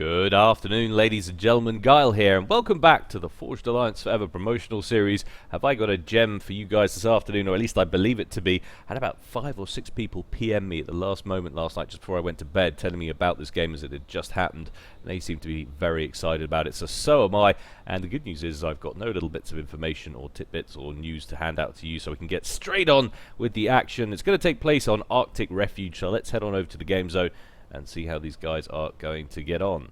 Good afternoon, ladies and gentlemen. Gyle here, and welcome back to the Forged Alliance Forever promotional series. Have I got a gem for you guys this afternoon, or at least I believe it to be? I had about 5 or 6 people PM me at the last moment last night, just before I went to bed, telling me about this game as it had just happened. And they seem to be very excited about it, so am I. And the good news is I've got no little bits of information or tidbits or news to hand out to you, so we can get straight on with the action. It's going to take place on Arctic Refuge, so let's head on over to the game zone and see how these guys are going to get on.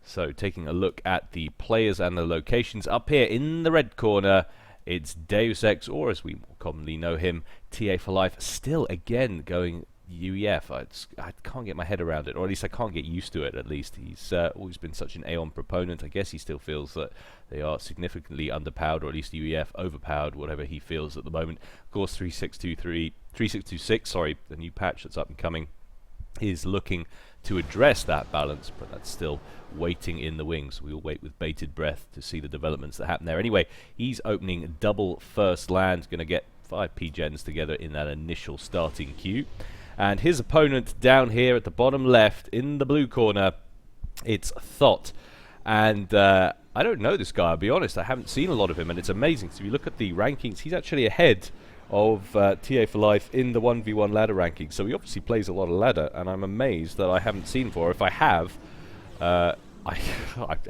So, taking a look at the players and the locations, up here in the red corner, it's Deus Ex, or as we more commonly know him, TA4Life, still again going UEF. I can't get my head around it, or at least I can't get used to it, at least. He's always been such an Aeon proponent. I guess he still feels that they are significantly underpowered, or at least UEF overpowered, whatever he feels at the moment. Of course, 3626, sorry, the new patch that's up and coming, is looking to address that balance, but that's still waiting in the wings. We'll wait with bated breath to see the developments that happen there. Anyway, he's opening double first land, going to get 5 P-gens together in that initial starting queue. And his opponent down here at the bottom left, in the blue corner, it's Thot. And I don't know this guy, I'll be honest. I haven't seen a lot of him, and it's amazing. So if you look at the rankings, he's actually ahead of TA4Life in the 1v1 ladder ranking. So he obviously plays a lot of ladder, and I'm amazed that I haven't seen for. If I have, it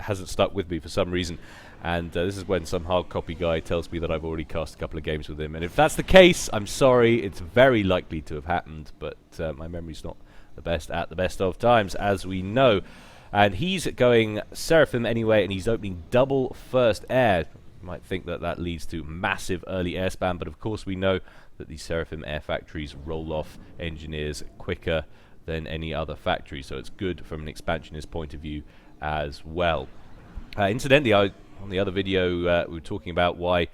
hasn't stuck with me for some reason. And this is when some hard copy guy tells me that I've already cast a couple of games with him. And if that's the case, I'm sorry. It's very likely to have happened, but my memory's not the best at the best of times, as we know. And he's going Seraphim anyway, and he's opening double first air. You might think that that leads to massive early air spam, but of course we know that these Seraphim air factories roll off engineers quicker than any other factory, so it's good from an expansionist point of view as well. Incidentally, on the other video we were talking about why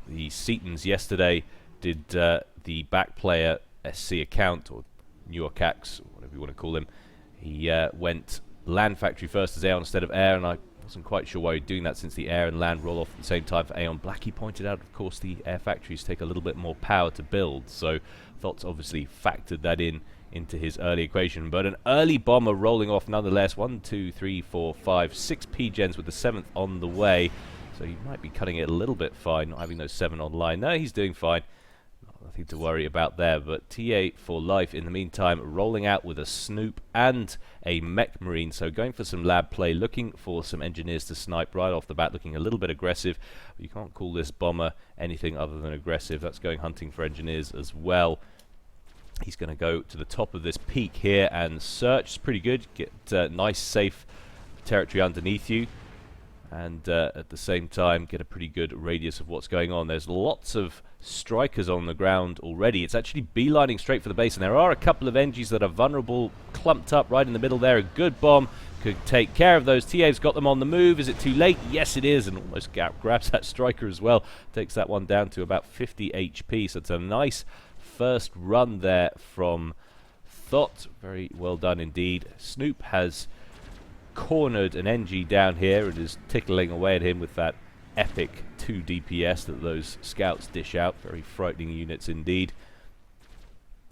the Setons yesterday did the back player SC account, or New Yorkax, or whatever you want to call him. He went land factory first as Aeon instead of air, and I wasn't quite sure why he'd doing that, since the air and land roll off at the same time for Aeon. Blackie pointed out, of course, the air factories take a little bit more power to build, so Thot's obviously factored that into his early equation. But an early bomber rolling off nonetheless. 1, 2, 3, 4, 5, 6 P-gens with the 7th on the way. So he might be cutting it a little bit fine, not having those 7 online. No, he's doing fine. Nothing to worry about there. But TA4Life, in the meantime, rolling out with a Snoop and a Mech Marine. So going for some lab play, looking for some engineers to snipe right off the bat, looking a little bit aggressive. But you can't call this bomber anything other than aggressive. That's going hunting for engineers as well. He's going to go to the top of this peak here and search. It's pretty good. Get nice, safe territory underneath you. And at the same time, get a pretty good radius of what's going on. There's lots of strikers on the ground already. It's actually beelining straight for the base, and there are a couple of NGs that are vulnerable, clumped up right in the middle there. A good bomb could take care of those. TA's got them on the move. Is it too late? Yes, it is, and almost grabs that striker as well. Takes that one down to about 50 HP, so it's a nice first run there from Thot. Very well done indeed. Snoop has cornered an NG down here and is tickling away at him with that epic 2 DPS that those scouts dish out. Very frightening units indeed.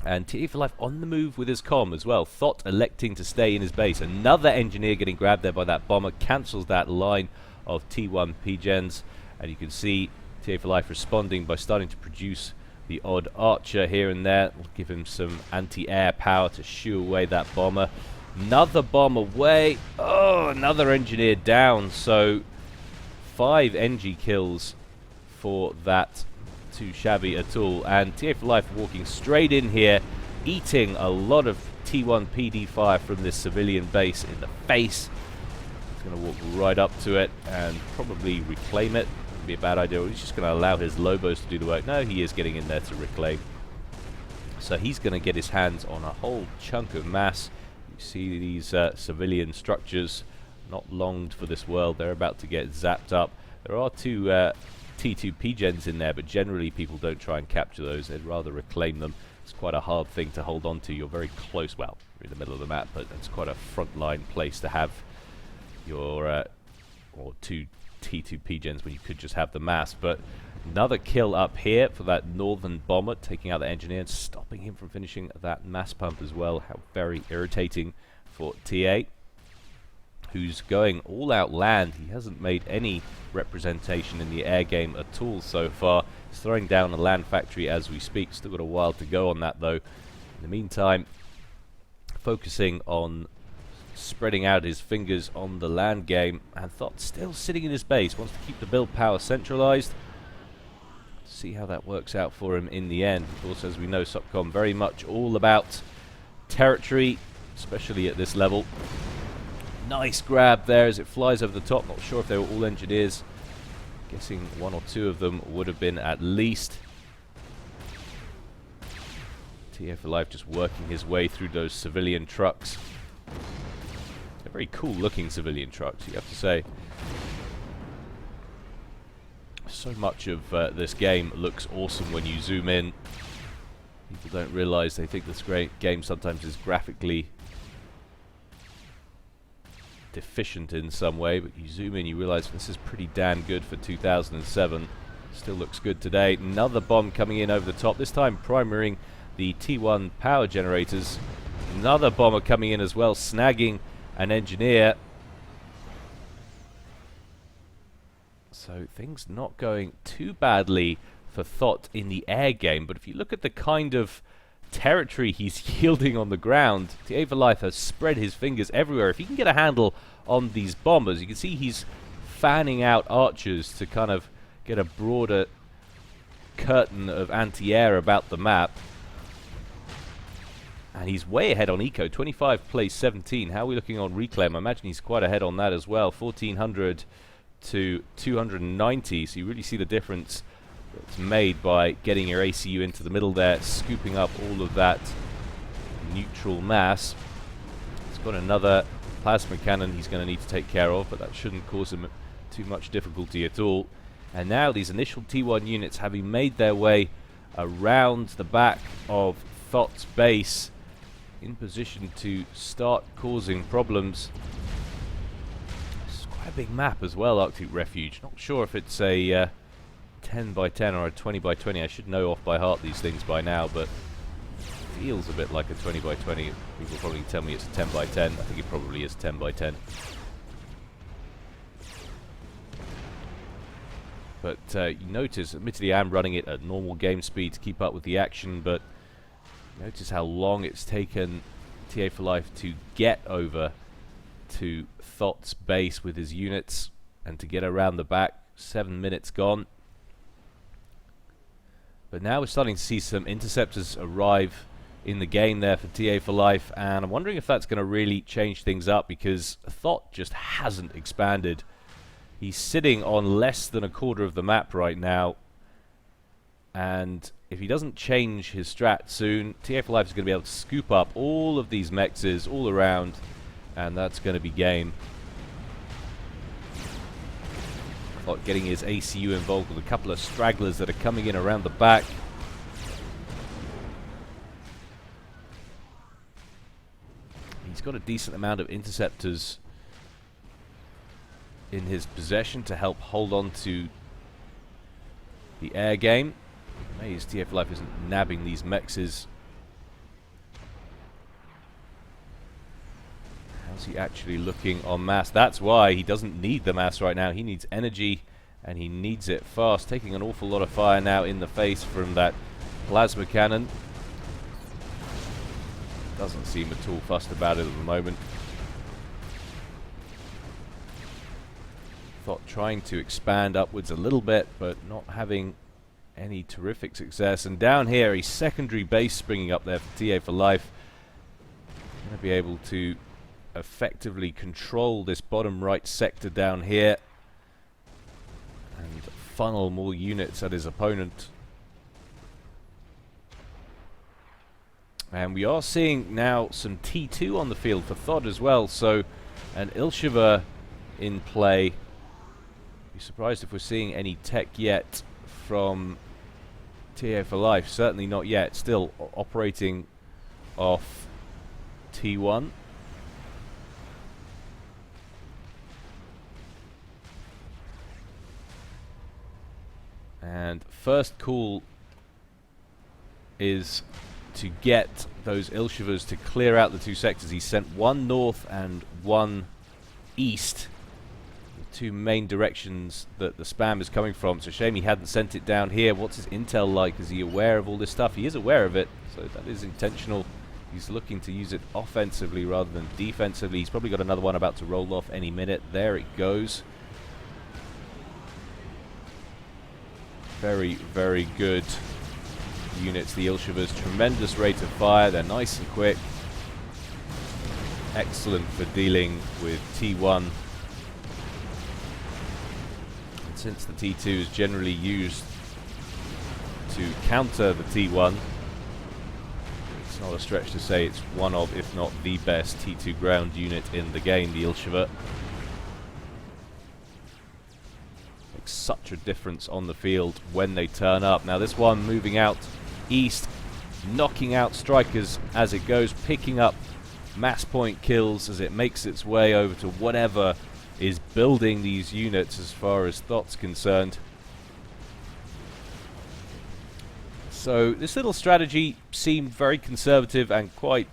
And TA4Life on the move with his comm as well. Thot electing to stay in his base. Another engineer getting grabbed there by that bomber. Cancels that line of T1 P-gens. And you can see TA4Life responding by starting to produce the odd archer here and there. Will give him some anti-air power to shoo away that bomber. Another bomb away. Oh, another engineer down. So 5 NG kills for that. Too shabby at all. And TA4Life walking straight in here, eating a lot of T1 PD fire from this civilian base in the face. He's going to walk right up to it and probably reclaim it. Wouldn't be a bad idea. He's just going to allow his Lobos to do the work. No, he is getting in there to reclaim. So he's going to get his hands on a whole chunk of mass. See these civilian structures not longed for this world. They're about to get zapped up. There are 2 T2 P-gens in there, but generally people don't try and capture those. They'd rather reclaim them. It's quite a hard thing to hold on to. You're very close, well, you're in the middle of the map, but it's quite a frontline place to have your or 2 T2 P-gens when you could just have the mass. But another kill up here for that northern bomber, taking out the engineer and stopping him from finishing that mass pump as well. How very irritating for TA. who's going all out land. He hasn't made any representation in the air game at all so far. He's throwing down a land factory as we speak. Still got a while to go on that though. In the meantime, focusing on spreading out his fingers on the land game, and Thot still sitting in his base, wants to keep the build power centralized. See how that works out for him in the end. Of course, as we know, SOPCOM very much all about territory, especially at this level. Nice grab there as it flies over the top. Not sure if they were all engineers. Guessing one or two of them would have been at least. TA4Life just working his way through those civilian trucks. They're very cool looking civilian trucks, you have to say. So much of this game looks awesome when you zoom in. People don't realize, they think this great game sometimes is graphically deficient in some way, but you zoom in, you realize this is pretty damn good for 2007. Still looks good today. Another bomb coming in over the top, this time primarying the T1 power generators. Another bomber coming in as well, snagging an engineer. So things not going too badly for Thot in the air game, but if you look at the kind of territory he's yielding on the ground, TA4Life has spread his fingers everywhere. If he can get a handle on these bombers, you can see he's fanning out archers to kind of get a broader curtain of anti-air about the map. And he's way ahead on eco, 25 plays 17. How are we looking on reclaim? I imagine he's quite ahead on that as well, 1400 to 290, so you really see the difference that's made by getting your ACU into the middle there, scooping up all of that neutral mass. He's got another plasma cannon he's going to need to take care of, but that shouldn't cause him too much difficulty at all. And now these initial T1 units, having made their way around the back of Thot's base, in position to start causing problems. It's quite a big map as well, Arctic Refuge. Not sure if it's a 10 by 10 or a 20 by 20. I should know off by heart these things by now, but it feels a bit like a 20 by 20. People probably tell me it's a 10 by 10. I think it probably is 10 by 10. But you notice, admittedly I am running it at normal game speed to keep up with the action, but notice how long it's taken TA4Life to get over to Thot's base with his units and to get around the back. 7 minutes gone. But now we're starting to see some interceptors arrive in the game there for TA4Life, and I'm wondering if that's going to really change things up, because Thot just hasn't expanded. He's sitting on less than a quarter of the map right now, and if he doesn't change his strat soon, TA4Life is going to be able to scoop up all of these mexes all around, and that's going to be game. Thot getting his ACU involved with a couple of stragglers that are coming in around the back. He's got a decent amount of interceptors in his possession to help hold on to the air game. Amazed TA4Life isn't nabbing these mexes. How's he actually looking on mass? That's why he doesn't need the mass right now. He needs energy, and he needs it fast. Taking an awful lot of fire now in the face from that plasma cannon. Doesn't seem at all fussed about it at the moment. Thot trying to expand upwards a little bit, but not having any terrific success. And down here, a secondary base springing up there for TA4Life. Going to be able to effectively control this bottom right sector down here and funnel more units at his opponent. And we are seeing now some T2 on the field for Thot as well, so an Ilshiva in play. Be surprised if we're seeing any tech yet from TA4Life. Certainly not yet. Still operating off T1. And first call is to get those Ilshivas to clear out the two sectors. He sent one north and one east. The two main directions that the spam is coming from. It's a shame he hadn't sent it down here. What's his intel like? Is he aware of all this stuff? He is aware of it, so that is intentional. He's looking to use it offensively rather than defensively. He's probably got another one about to roll off any minute. There it goes. Very, very good units, the Ilshevers. Tremendous rate of fire. They're nice and quick. Excellent for dealing with T1. And since the T2 is generally used to counter the T1, it's not a stretch to say it's one of, if not the best, T2 ground unit in the game, the Ilshever. Makes such a difference on the field when they turn up. Now this one moving out east, knocking out strikers as it goes, picking up mass point kills as it makes its way over to whatever is building these units as far as Thot's concerned. So this little strategy seemed very conservative and quite,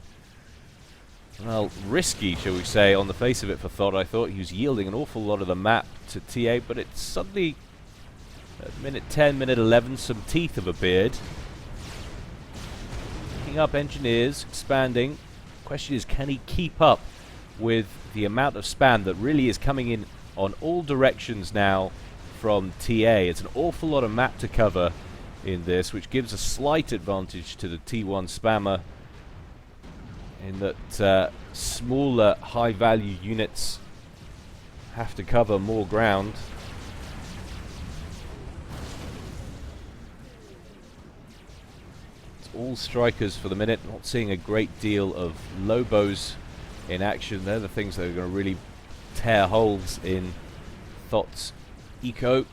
well, risky, shall we say, on the face of it for Thot. I thought he was yielding an awful lot of the map to TA, but it's suddenly, at minute 10, minute 11, some teeth have appeared. Picking up engineers, expanding. Question is, can he keep up with the amount of spam that really is coming in on all directions now from TA? It's an awful lot of map to cover in this, which gives a slight advantage to the T1 spammer in that smaller high-value units have to cover more ground. It's all strikers for the minute. Not seeing a great deal of Lobos in action. They're the things that are going to really tear holes in Thot's eco.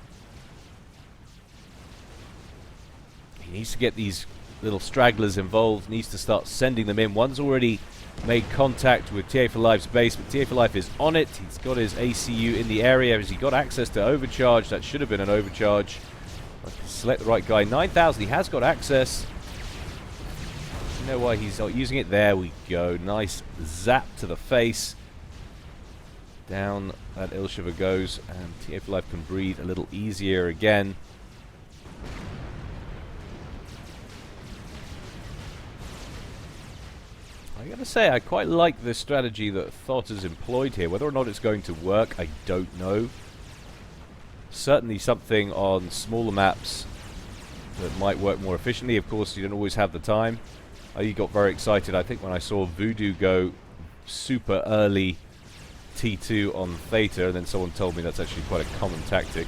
He needs to get these little stragglers involved, needs to start sending them in. One's already made contact with TA4Life's base, but TA4Life is on it. He's got his ACU in the area. Has he got access to overcharge? That should have been an overcharge. Select the right guy. 9,000, he has got access. You know why he's not using it? There we go. Nice zap to the face. Down that Ilshever goes, and TA4Life can breathe a little easier again. I gotta say, I quite like the strategy that Thot has employed here. Whether or not it's going to work, I don't know. Certainly something on smaller maps that might work more efficiently. Of course, you don't always have the time. I got very excited, I think, when I saw Voodoo go super early T2 on Theta, and then someone told me that's actually quite a common tactic,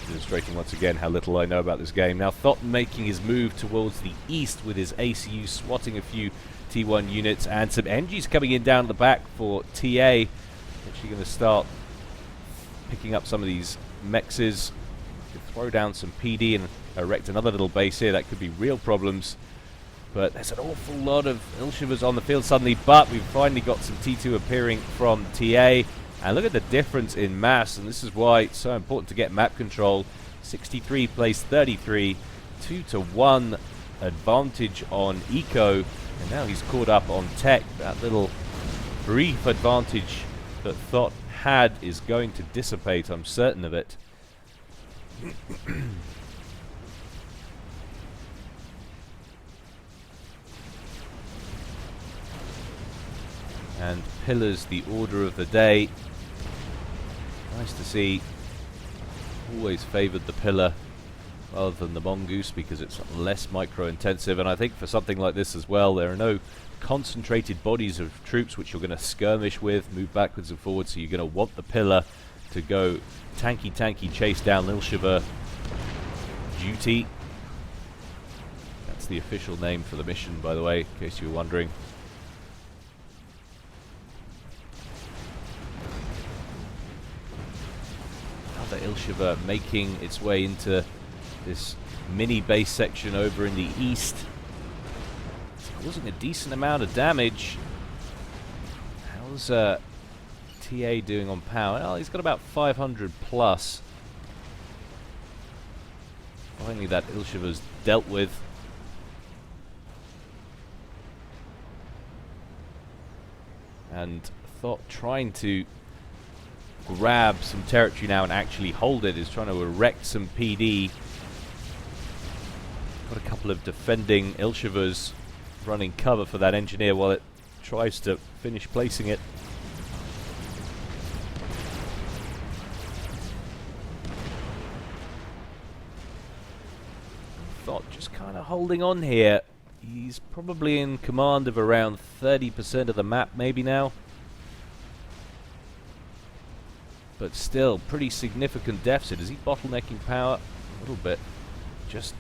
demonstrating once again how little I know about this game. Now Thot making his move towards the east with his ACU, swatting a few T1 units, and some NGs coming in down at the back for TA. Actually going to start picking up some of these mexes, throw down some PD and erect another little base here. That could be real problems, but there's an awful lot of Ilshevers on the field suddenly. But we've finally got some T2 appearing from TA, and look at the difference in mass, and this is why it's so important to get map control. 63 plays 33, 2-to-1 advantage on eco. And now he's caught up on tech. That little brief advantage that Thot had is going to dissipate, I'm certain of it. And pillars, the order of the day. Nice to see. Always favoured the pillar rather than the mongoose because it's less micro-intensive, and I think for something like this as well, there are no concentrated bodies of troops which you're going to skirmish with, move backwards and forwards, so you're going to want the pillar to go tanky chase down Ilshever duty. That's the official name for the mission, by the way, in case you were wondering. Another Ilshever making its way into this mini base section over in the east. It's causing a decent amount of damage. How's TA doing on power? Well, he's got about 500 plus. Finally that Ilshever's dealt with. And Thot trying to grab some territory now and actually hold it. Is trying to erect some PD. Got a couple of defending Ilshevers running cover for that engineer while it tries to finish placing it. Thot just kind of holding on here. He's probably in command of around 30% of the map maybe now. But still, pretty significant deficit. Is he bottlenecking power? A little bit. Just,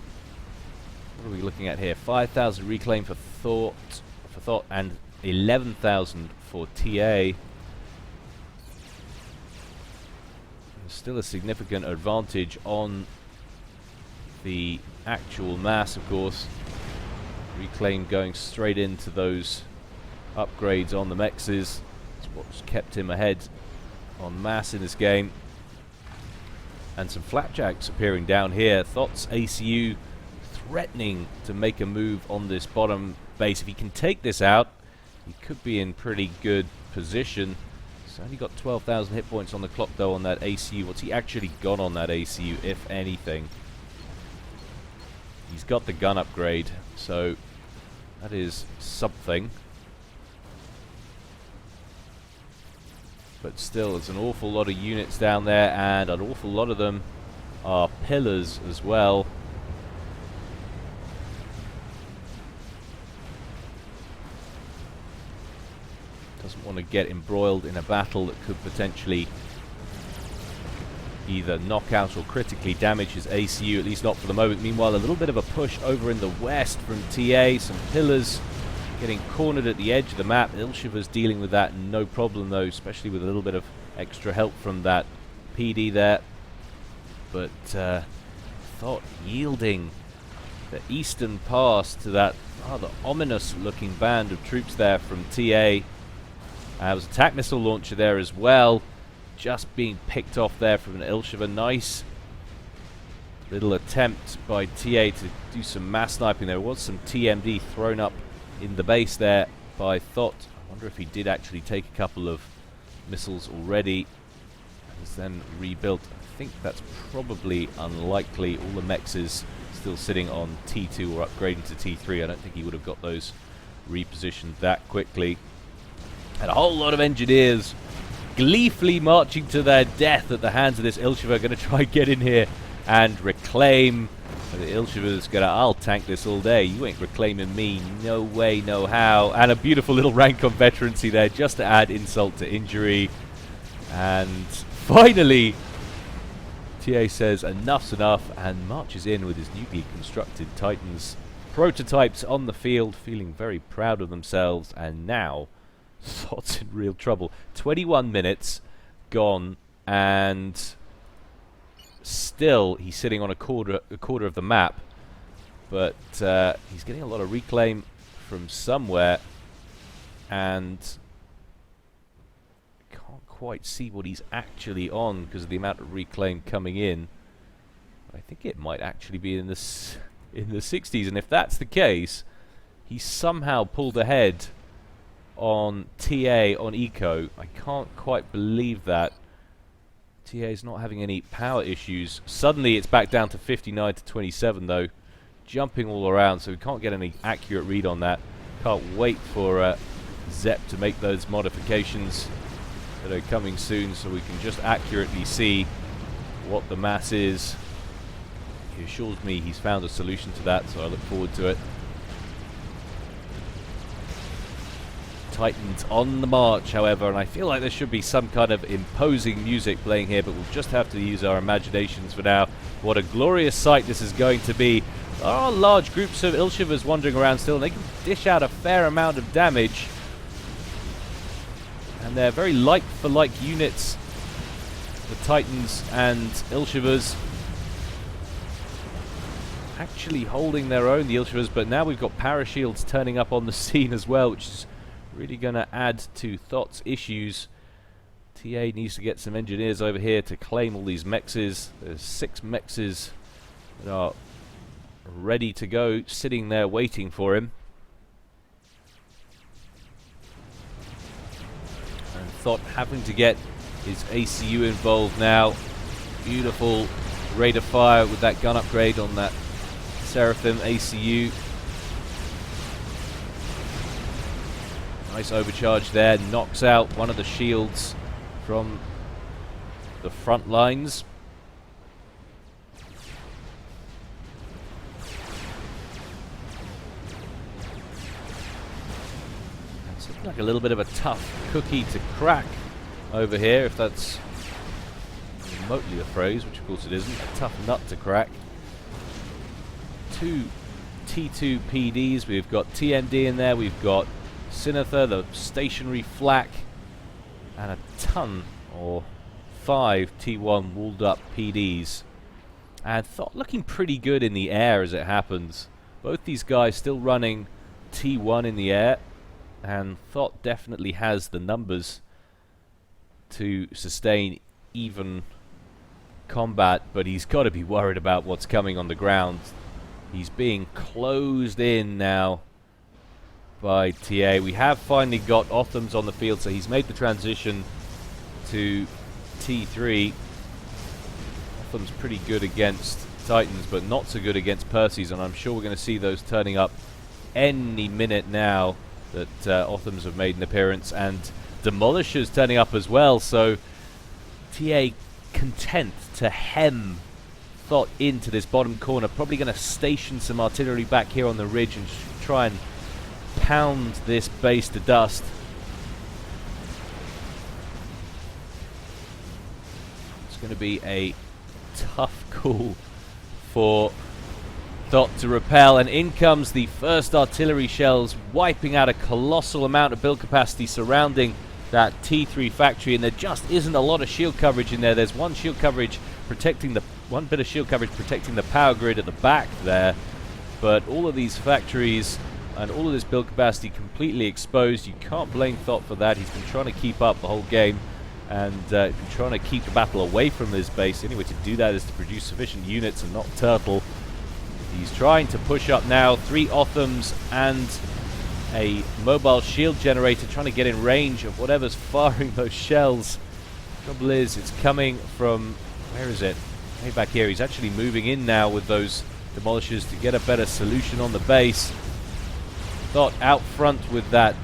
what are we looking at here? 5,000 reclaim for Thot, and 11,000 for TA. There's still a significant advantage on the actual mass, of course. Reclaim going straight into those upgrades on the mexes. That's what's kept him ahead on mass in this game. And some flapjacks appearing down here. Thot's ACU threatening to make a move on this bottom base. If he can take this out, he could be in pretty good position. He's only got 12,000 hit points on the clock though on that ACU. What's he actually got on that ACU, if anything? He's got the gun upgrade, so that is something. But still, there's an awful lot of units down there, and an awful lot of them are pillars as well. Doesn't want to get embroiled in a battle that could potentially either knock out or critically damage his ACU, at least not for the moment. Meanwhile, a little bit of a push over in the west from TA. Some pillars getting cornered at the edge of the map. Ilshever's dealing with that no problem though, especially with a little bit of extra help from that PD there. But Thot yielding the eastern pass to that rather ominous looking band of troops there from TA. There was a attack missile launcher there as well, just being picked off there from an Ilshever. Nice little attempt by TA to do some mass sniping. There was some TMD thrown up in the base there by Thot. I wonder if he did actually take a couple of missiles already and was then rebuilt. I think that's probably unlikely. All the mexes still sitting on T2 or upgrading to T3. I don't think he would have got those repositioned that quickly. And a whole lot of engineers gleefully marching to their death at the hands of this Ilshever. Going to try and get in here and reclaim. The Ilshever's going to, I'll tank this all day. You ain't reclaiming me. No way, no how. And a beautiful little rank on veterancy there just to add insult to injury. And finally, TA says enough's enough and marches in with his newly constructed Titans prototypes on the field, feeling very proud of themselves. And now Thot's in real trouble. 21 minutes gone, and still he's sitting on a quarter of the map, but he's getting a lot of reclaim from somewhere, and can't quite see what he's actually on because of the amount of reclaim coming in. I think it might actually be in the 60s, and if that's the case, he somehow pulled ahead on TA on eco. I can't quite believe that. TA is not having any power issues. Suddenly it's back down to 59 to 27 though, jumping all around, so we can't get any accurate read on that. Can't wait for Zep to make those modifications that are coming soon so we can just accurately see what the mass is. He assures me he's found a solution to that, so I look forward to it. Titans on the march, however, and I feel like there should be some kind of imposing music playing here, but we'll just have to use our imaginations for now. What a glorious sight this is going to be. There are large groups of Ilshevers wandering around still, and they can dish out a fair amount of damage. And they're very like-for-like units, the Titans and Ilshevers. Actually holding their own, the Ilshevers, but now we've got parashields turning up on the scene as well, which is really going to add to Thot's issues. TA needs to get some engineers over here to claim all these mexes. There's 6 mexes that are ready to go, sitting there waiting for him. And Thot having to get Is ACU involved now? Beautiful rate of fire with that gun upgrade on that Seraphim ACU. Nice overcharge there, knocks out one of the shields from the front lines. It's looking like a little bit of a tough cookie to crack over here, if that's remotely the phrase, which of course it isn't. A tough nut to crack. Two T2 PDs, we've got TMD in there, we've got Sinather, the stationary flak, and a ton, or 5 T1 walled up PDs. And Thot looking pretty good in the air as it happens. Both these guys still running T1 in the air, and Thot definitely has the numbers to sustain even combat, but he's got to be worried about what's coming on the ground. He's being closed in now by TA. We have finally got Othams on the field, so he's made the transition to T3. Otham's pretty good against Titans, but not so good against Percys, and I'm sure we're going to see those turning up any minute now that Othams have made an appearance, and Demolishers turning up as well, so TA content to hem Thot into this bottom corner. Probably going to station some artillery back here on the ridge and try and pound this base to dust. It's going to be a tough call for Thot to repel, and in comes the first artillery shells, wiping out a colossal amount of build capacity surrounding that T3 factory, and there just isn't a lot of shield coverage in there. There's one shield coverage protecting the bit of shield coverage protecting the power grid at the back there, but all of these factories and all of this build capacity completely exposed. You can't blame Thot for that. He's been trying to keep up the whole game and been trying to keep the battle away from this base. The only way to do that is to produce sufficient units and not turtle. He's trying to push up now. 3 Othams and a mobile shield generator, trying to get in range of whatever's firing those shells. Trouble is, it's coming from, where is it? Way back here. He's actually moving in now with those demolishers to get a better solution on the base. Thot out front with that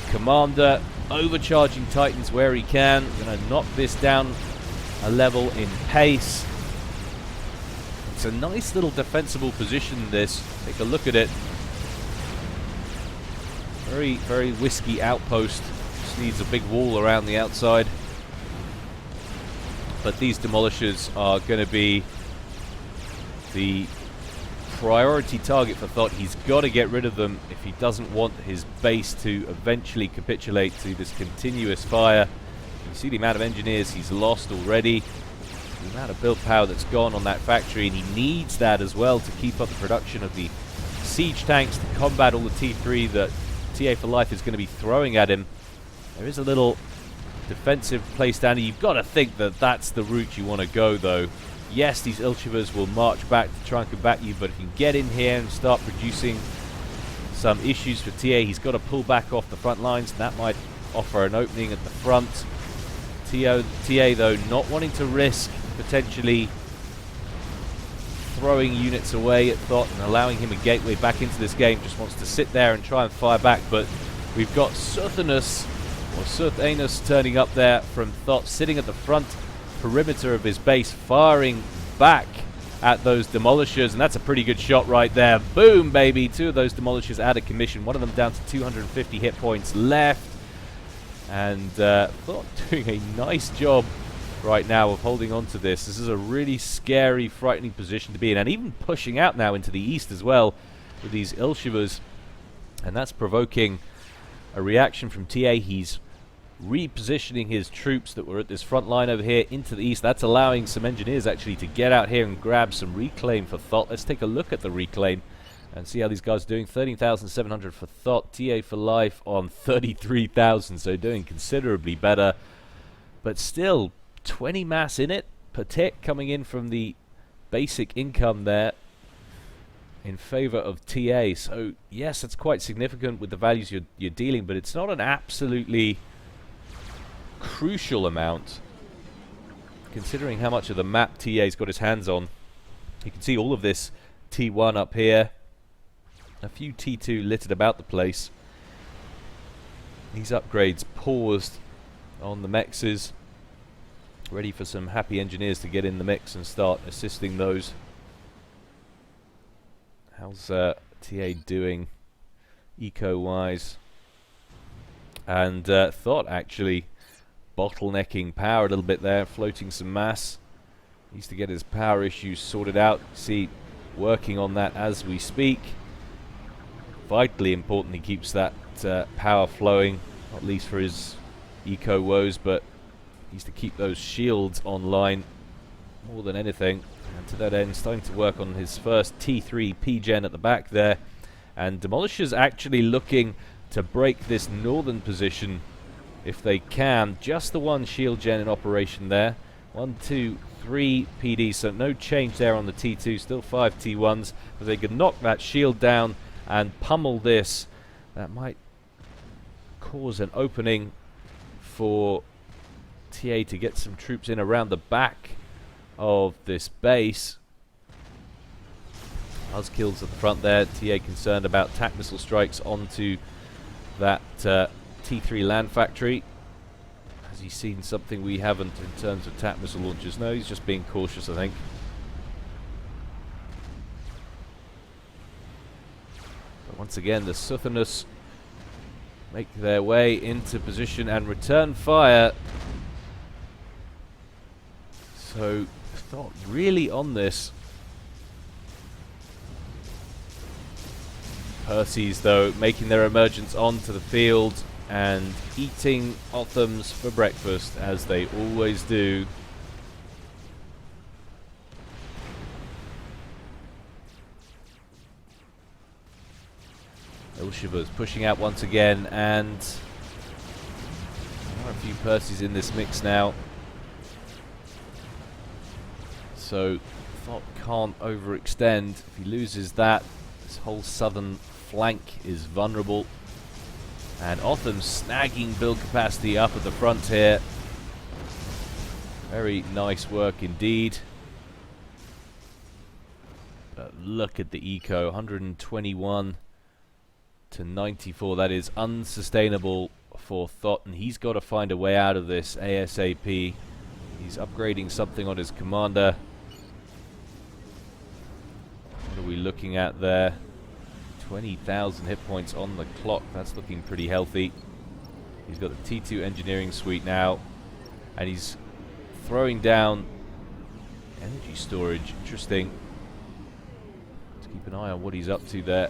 commander, overcharging Titans where he can. Going to knock this down a level in pace. It's a nice little defensible position, this. Take a look at it. Very, very risky outpost. Just needs a big wall around the outside. But these demolishers are going to be the priority target for Thot. He's got to get rid of them if he doesn't want his base to eventually capitulate to this continuous fire. You see the amount of engineers he's lost already, the amount of build power that's gone on that factory, and he needs that as well to keep up the production of the siege tanks to combat all the T3 that TA4Life is going to be throwing at him. There is a little defensive place down here. You've got to think that that's the route you want to go, though. Yes, these Ilshivers will march back to try and combat you, but if you can get in here and start producing some issues for TA, he's got to pull back off the front lines, and that might offer an opening at the front. TA, though, not wanting to risk potentially throwing units away at Thot and allowing him a gateway back into this game, just wants to sit there and try and fire back, but we've got Suthanus, or Suthanus, turning up there from Thot, sitting at the front perimeter of his base, firing back at those demolishers, and that's a pretty good shot right there. Boom, baby! 2 of those demolishers out of commission, one of them down to 250 hit points left, and Thot doing a nice job right now of holding on to this. This is a really scary, frightening position to be in, and even pushing out now into the east as well with these Ilshivers, and that's provoking a reaction from TA. He's repositioning his troops that were at this front line over here into the east. That's allowing some engineers actually to get out here and grab some reclaim for Thot. Let's take a look at the reclaim and see how these guys are doing. 13,700 for Thot, TA4Life on 33,000, so doing considerably better, but still 20 mass in it per tick coming in from the basic income there in favor of TA. So yes, that's quite significant with the values you're dealing, but it's not an absolutely crucial amount considering how much of the map TA's got his hands on. You can see all of this T1 up here. A few T2 littered about the place. These upgrades paused on the mexes, ready for some happy engineers to get in the mix and start assisting those. How's TA doing eco-wise? And Thot actually bottlenecking power a little bit there, floating some mass. Needs to get his power issues sorted out. See, working on that as we speak. Vitally important he keeps that power flowing, not least for his eco woes, but needs to keep those shields online more than anything. And to that end, starting to work on his first T3 P-Gen at the back there. And Demolisher's actually looking to break this northern position if they can. Just the one shield gen in operation there. 1, 2, 3 PD, so no change there on the T2. Still 5 T1s. But they could knock that shield down and pummel this. That might cause an opening for TA to get some troops in around the back of this base. Buzzkills at the front there. TA concerned about TAC missile strikes onto that T3 land factory. Has he seen something we haven't in terms of TAC missile launches? No, he's just being cautious, I think. But once again, the Southerners make their way into position and return fire. So, Thot really on this. Percy's, though, making their emergence onto the field and eating Othams for breakfast, as they always do. Ilshiva's pushing out once again, and there are a few Percys in this mix now. So Thot can't overextend. If he loses that, this whole southern flank is vulnerable. And Otham snagging build capacity up at the front here. Very nice work indeed. But look at the eco, 121 to 94. That is unsustainable for Thot, and he's got to find a way out of this ASAP. He's upgrading something on his commander. What are we looking at there? 20,000 hit points on the clock. That's looking pretty healthy. He's got the T2 engineering suite now, and he's throwing down energy storage. Interesting. Let's keep an eye on what he's up to there.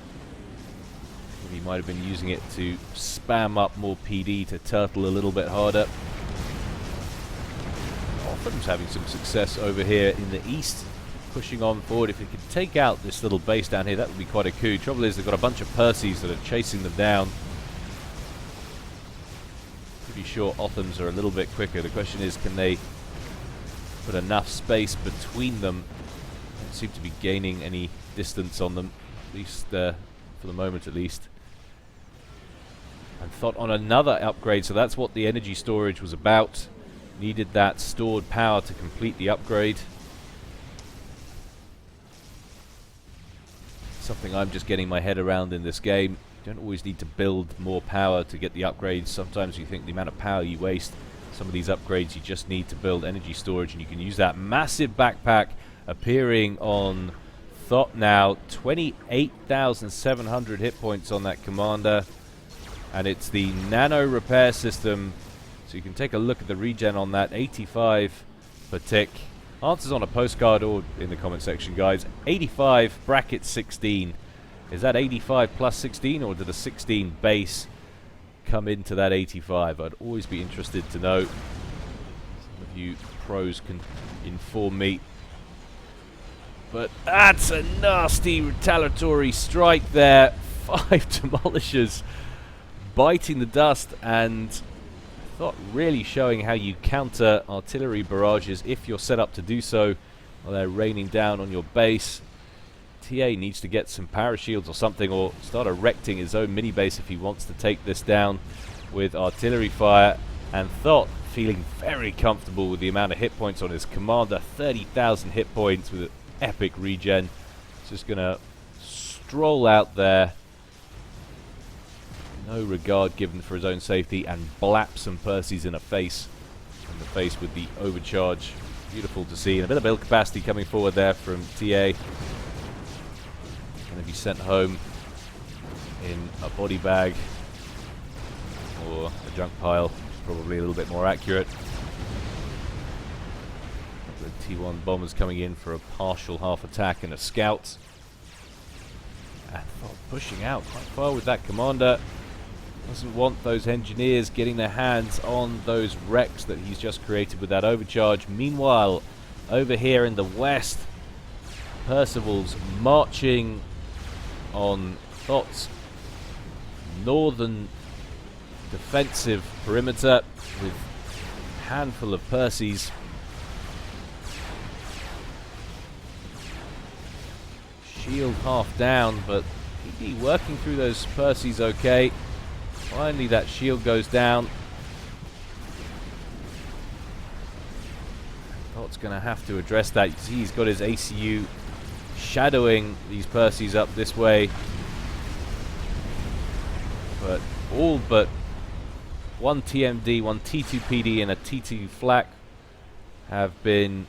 He might have been using it to spam up more PD to turtle a little bit harder. Otham's having some success over here in the east, pushing on forward. If he could take out this little base down here, that would be quite a coup. Trouble is, they've got a bunch of Percys that are chasing them down. Pretty sure Othams are a little bit quicker. The question is, can they put enough space between them? Don't seem to be gaining any distance on them, at least for the moment at least. And Thot on another upgrade, so that's what the energy storage was about. Needed that stored power to complete the upgrade. Something I'm just getting my head around in this game. You don't always need to build more power to get the upgrades. Sometimes you think the amount of power you waste, some of these upgrades you just need to build energy storage, and you can use that massive backpack appearing on Thot now. 28,700 hit points on that commander, and it's the nano repair system, so you can take a look at the regen on that. 85 per tick. Answers on a postcard or in the comment section, guys. 85 bracket 16. Is that 85 plus 16, or did a 16 base come into that 85? I'd always be interested to know. Some of you pros can inform me. But that's a nasty retaliatory strike there. 5 demolishers biting the dust, and Thot really showing how you counter artillery barrages if you're set up to do so while they're raining down on your base. TA needs to get some parashields or something, or start erecting his own mini base if he wants to take this down with artillery fire. And Thot feeling very comfortable with the amount of hit points on his commander. 30,000 hit points with an epic regen. Just gonna stroll out there, no regard given for his own safety, and blap some Percys in the face with the overcharge. Beautiful to see, and a bit of build capacity coming forward there from TA. Going to be sent home in a body bag or a junk pile, probably a little bit more accurate. The T1 bombers coming in for a partial half attack and a scout. And Thot pushing out quite far with that commander. Doesn't want those engineers getting their hands on those wrecks that he's just created with that overcharge. Meanwhile, over here in the west, Percival's marching on Thot's northern defensive perimeter with a handful of Percys. Shield half down, but he'd be working through those Percys okay. Finally that shield goes down. Thot's going to have to address that. You see he's got his ACU shadowing these Percys up this way. But all but one TMD, one T2 PD and a T2 flak have been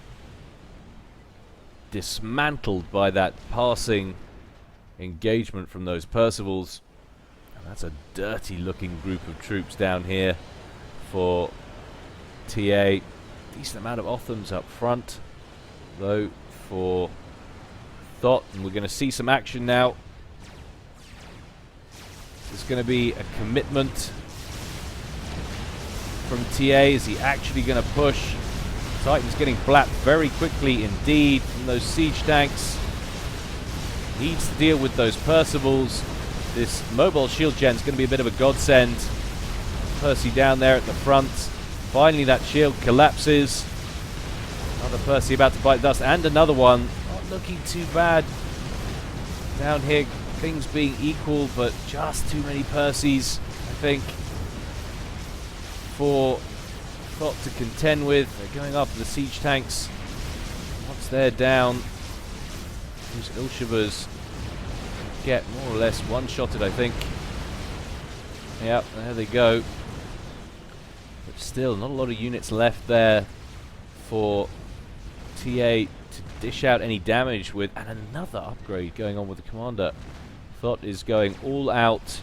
dismantled by that passing engagement from those Percivals. That's a dirty looking group of troops down here for TA. Decent amount of Othams up front though for Thot, and we're going to see some action now. There's going to be a commitment from TA. Is he actually going to push? Titan's getting blapped very quickly indeed from those siege tanks. Needs to deal with those Percivals. This mobile shield gen is going to be a bit of a godsend. Percy down there at the front. Finally that shield collapses. Another Percy about to bite dust, and another one. Not looking too bad down here, things being equal, but just too many Percys, I think, for Thot to contend with. They're going after the siege tanks. Once they're down, those Ilshavas get more or less one-shotted, I think. Yep, there they go. But still, not a lot of units left there for TA to dish out any damage with. And another upgrade going on with the commander. Thot is going all out.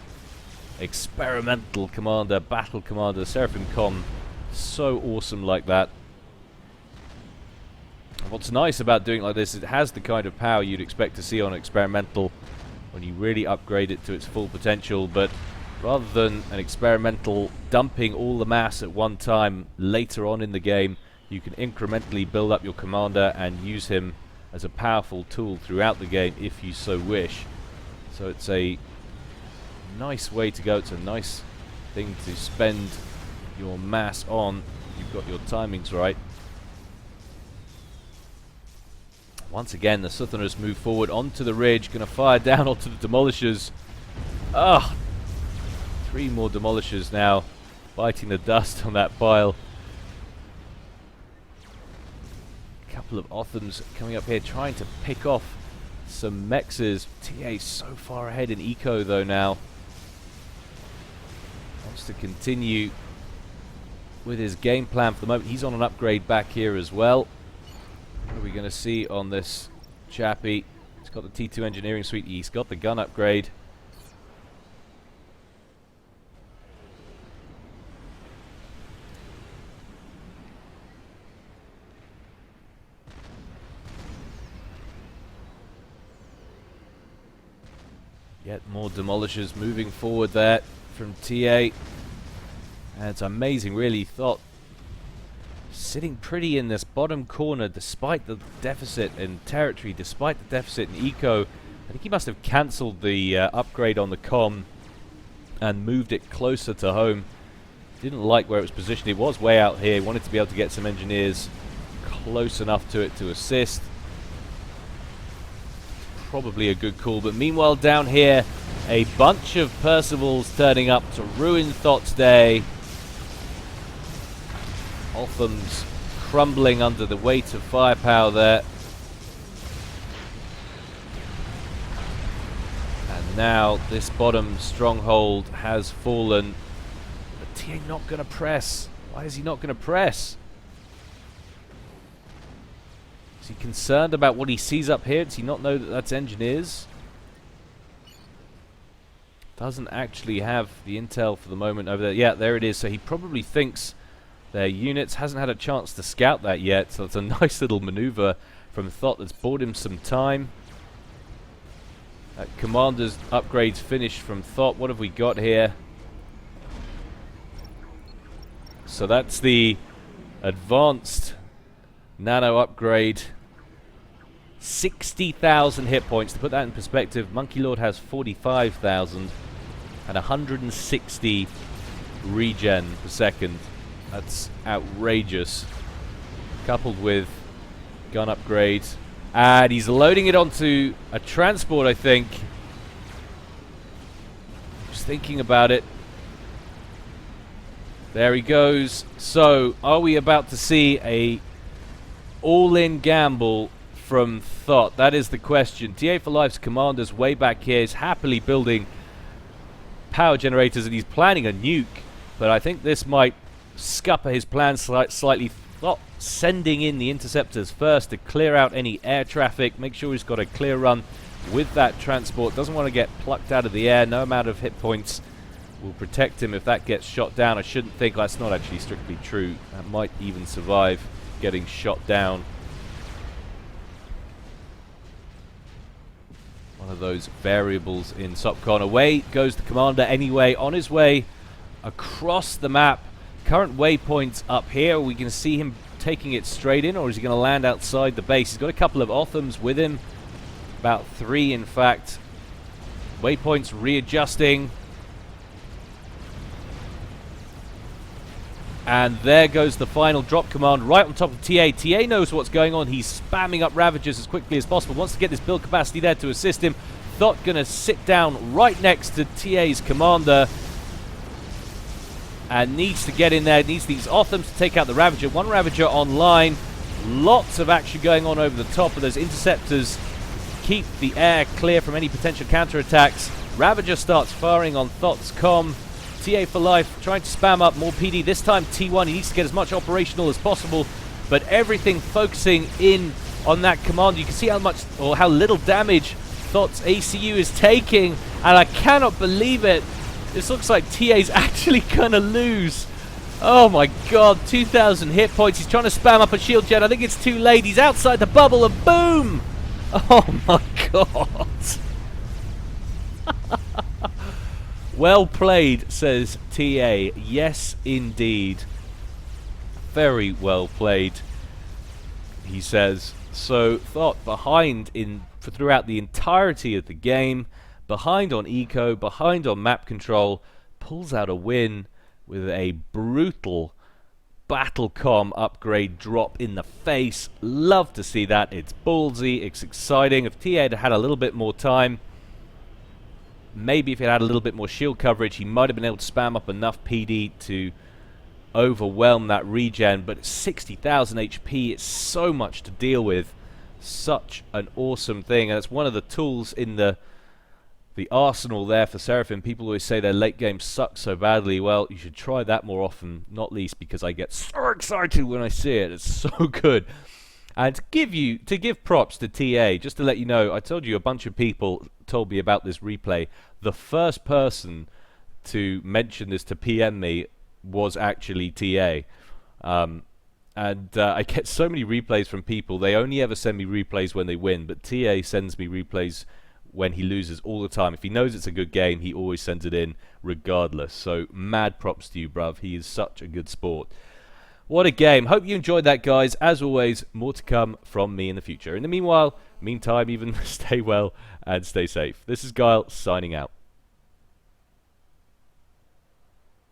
Experimental commander, battle commander, Seraphim Com. So awesome like that. What's nice about doing it like this is it has the kind of power you'd expect to see on experimental when you really upgrade it to its full potential, but rather than an experimental dumping all the mass at one time later on in the game, you can incrementally build up your commander and use him as a powerful tool throughout the game if you so wish. So it's a nice way to go. It's a nice thing to spend your mass on. You've got your timings right. Once again, the Southerners move forward onto the ridge, going to fire down onto the demolishers. Ah, 3 more demolishers now, biting the dust on that pile. A couple of Othams coming up here, trying to pick off some Mexes. TA so far ahead in eco though now. Wants to continue with his game plan for the moment. He's on an upgrade back here as well. What are we going to see on this chappie? He's got the T2 engineering suite. He's got the gun upgrade. Yet more demolishers moving forward there from TA. And it's amazing, really. Thot sitting pretty in this bottom corner despite the deficit in territory, despite the deficit in eco. I think he must have cancelled the upgrade on the comm and moved it closer to home. Didn't like where it was positioned. It was way out here. He wanted to be able to get some engineers close enough to it to assist. Probably a good call. But meanwhile down here, a bunch of Percivals turning up to ruin Thot's day. Otham's crumbling under the weight of firepower there. And now this bottom stronghold has fallen. But TA not going to press. Why is he not going to press? Is he concerned about what he sees up here? Does he not know that that's engineers? Doesn't actually have the intel for the moment over there. Yeah, there it is. So he probably thinks their units. Hasn't had a chance to scout that yet. So it's a nice little maneuver from Thot that's bought him some time. Commander's upgrades finished from Thot. What have we got here? So that's the advanced nano upgrade. 60,000 hit points. To put that in perspective, Monkey Lord has 45,000 and 160 regen per second. That's outrageous. Coupled with gun upgrades. And he's loading it onto a transport, I think. Just thinking about it. There he goes. So, are we about to see a all-in gamble from Thot? That is the question. TA4Life's commander's way back here is happily building power generators, and he's planning a nuke. But I think this might scupper his plans slightly. Thot sending in the interceptors first to clear out any air traffic. Make sure he's got a clear run with that transport. Doesn't want to get plucked out of the air. No amount of hit points will protect him if that gets shot down. I shouldn't think that's not actually strictly true. That might even survive getting shot down. One of those variables in SOPCON. Away goes the commander anyway, on his way across the map. Current waypoints up here. We can see him taking it straight in, or is he going to land outside the base? He's got a couple of Othams with him. About 3, in fact. Waypoints readjusting. And there goes the final drop command right on top of TA. TA knows what's going on. He's spamming up Ravagers as quickly as possible. Wants to get this build capacity there to assist him. Thot going to sit down right next to TA's commander. And needs to get in there. Needs these Othams to take out the Ravager. One Ravager online. Lots of action going on over the top of those interceptors. Keep the air clear from any potential counterattacks. Ravager starts firing on Thot's comm. TA4Life trying to spam up more PD. This time T1, he needs to get as much operational as possible, but everything focusing in on that commander. You can see how much or how little damage Thot's ACU is taking, and I cannot believe it. This looks like TA's actually gonna lose. Oh my god, 2,000 hit points. He's trying to spam up a shield jet. I think it's too late. He's outside the bubble and boom! Oh my god. Well played, says TA. Yes, indeed. Very well played, he says. So, Thot behind throughout the entirety of the game. Behind on eco, behind on map control. Pulls out a win with a brutal Battlecom upgrade drop in the face. Love to see that. It's ballsy, it's exciting. If TA had a little bit more time, maybe if he had a little bit more shield coverage, he might have been able to spam up enough PD to overwhelm that regen. But 60,000 HP, it's so much to deal with. Such an awesome thing, and it's one of the tools in the arsenal there for Seraphim. People always say their late game sucks so badly. Well, you should try that more often, not least because I get so excited when I see it. It's so good. And to give props to TA, just to let you know, I told you a bunch of people told me about this replay. The first person to mention this, to PM me, was actually TA. I get so many replays from people. They only ever send me replays when they win, but TA sends me replays when he loses all the time. If he knows it's a good game, he always sends it in regardless. So mad props to you, bruv. He is such a good sport. What a game. Hope you enjoyed that, guys. As always, more to come from me in the future. In the meantime, even stay well and stay safe. This is Gyle signing out.